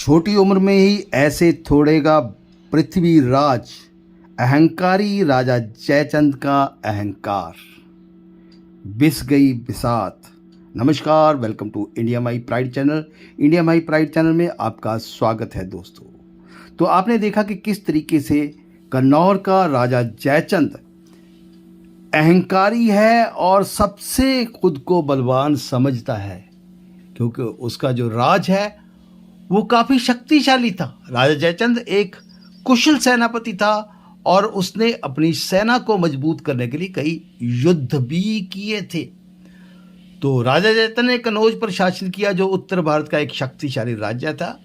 छोटी उम्र में ही ऐसे तोड़ेगा पृथ्वीराज अहंकारी राजा जयचंद का अहंकार। बिस गई बिसात। नमस्कार, welcome to India my pride channel. India my pride channel में आपका स्वागत है दोस्तों। तो आपने देखा कि किस तरीके से कन्नौर का राजा जयचंद अहंकारी है और सबसे खुद को बलवान समझता है, क्योंकि उसका जो राज है वो काफ़ी शक्तिशाली था। राजा जयचंद एक कुशल सेनापति था और उसने अपनी सेना को मजबूत करने के लिए कई युद्ध भी किए थे। तो राजा जयचंद ने कन्नौज पर शासन किया, जो उत्तर भारत का एक शक्तिशाली राज्य था।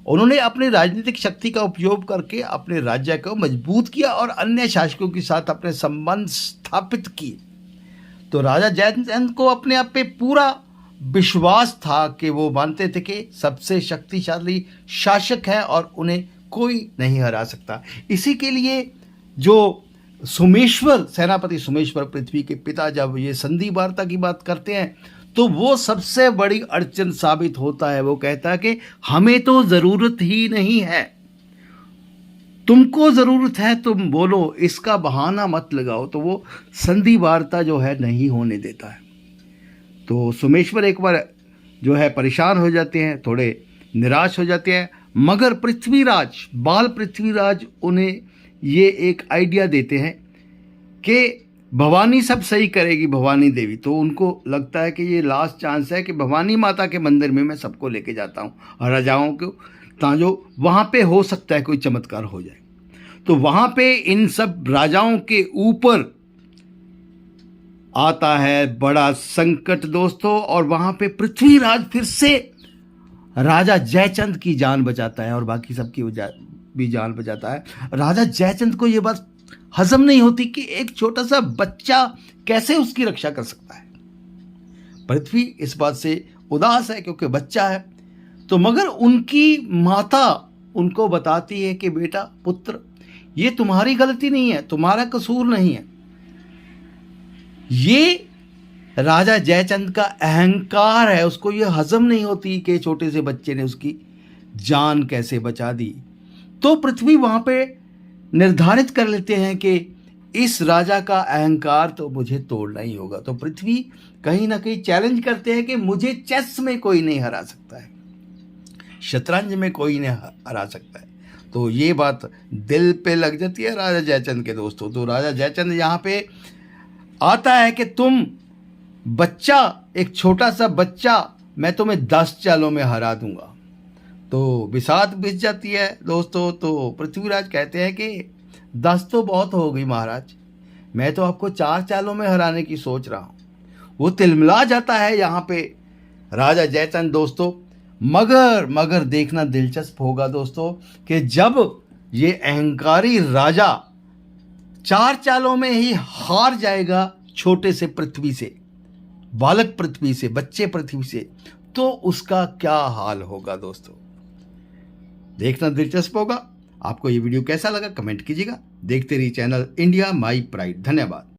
उन्होंने अपनी राजनीतिक शक्ति का उपयोग करके अपने राज्य को मजबूत किया और अन्य शासकों के साथ अपने संबंध स्थापित किए। तो राजा जयचंद को अपने आप पे पूरा विश्वास था कि वो मानते थे कि सबसे शक्तिशाली शासक है और उन्हें कोई नहीं हरा सकता। इसी के लिए जो सोमेश्वर, सेनापति सोमेश्वर पृथ्वी के पिता, जब ये संधि वार्ता की बात करते हैं तो वो सबसे बड़ी अड़चन साबित होता है। वो कहता है कि हमें तो ज़रूरत ही नहीं है, तुमको ज़रूरत है तुम बोलो, इसका बहाना मत लगाओ। तो वो संधि वार्ता जो है नहीं होने देता है। तो सोमेश्वर एक बार जो है परेशान हो जाते हैं, थोड़े निराश हो जाते हैं, मगर पृथ्वीराज, बाल पृथ्वीराज उन्हें ये एक आइडिया देते हैं कि भवानी सब सही करेगी, भवानी देवी। तो उनको लगता है कि ये लास्ट चांस है कि भवानी माता के मंदिर में मैं सबको लेके जाता हूँ राजाओं को, ताजो वहाँ पे हो सकता है कोई चमत्कार हो जाए। तो वहाँ पे इन सब राजाओं के ऊपर आता है बड़ा संकट दोस्तों, और वहाँ पे पृथ्वीराज फिर से राजा जयचंद की जान बचाता है और बाकी सबकी भी जान बचाता है। राजा जयचंद को ये बात हजम नहीं होती कि एक छोटा सा बच्चा कैसे उसकी रक्षा कर सकता है। पृथ्वी इस बात से उदास है क्योंकि बच्चा है। तो मगर उनकी माता उनको बताती है कि बेटा, पुत्र, ये तुम्हारी गलती नहीं है, तुम्हारा कसूर नहीं है, ये राजा जयचंद का अहंकार है। उसको ये हजम नहीं होती कि छोटे से बच्चे ने उसकी जान कैसे बचा दी। तो पृथ्वी वहाँ पे निर्धारित कर लेते हैं कि इस राजा का अहंकार तो मुझे तोड़ना ही होगा। तो पृथ्वी कहीं ना कहीं चैलेंज करते हैं कि मुझे चेस में कोई नहीं हरा सकता है, शतरंज में कोई नहीं हरा सकता है। तो ये बात दिल पे लग जाती है राजा जयचंद के दोस्तों। तो राजा जयचंद यहाँ पे आता है कि तुम बच्चा, एक छोटा सा बच्चा, मैं तुम्हें 10 चालों में हरा दूंगा। तो बिसात बिस जाती है दोस्तों। तो पृथ्वीराज कहते हैं कि 10 तो बहुत हो गई महाराज, मैं तो आपको 4 चालों में हराने की सोच रहा हूँ। वो तिलमिला जाता है यहाँ पे राजा जयचंद दोस्तों। मगर देखना दिलचस्प होगा दोस्तों कि जब ये अहंकारी राजा 4 चालों में ही हार जाएगा छोटे से पृथ्वी से, बालक पृथ्वी से, बच्चे पृथ्वी से, तो उसका क्या हाल होगा दोस्तों। देखना दिलचस्प होगा। आपको ये वीडियो कैसा लगा कमेंट कीजिएगा। देखते रहिए चैनल इंडिया माई प्राइड। धन्यवाद।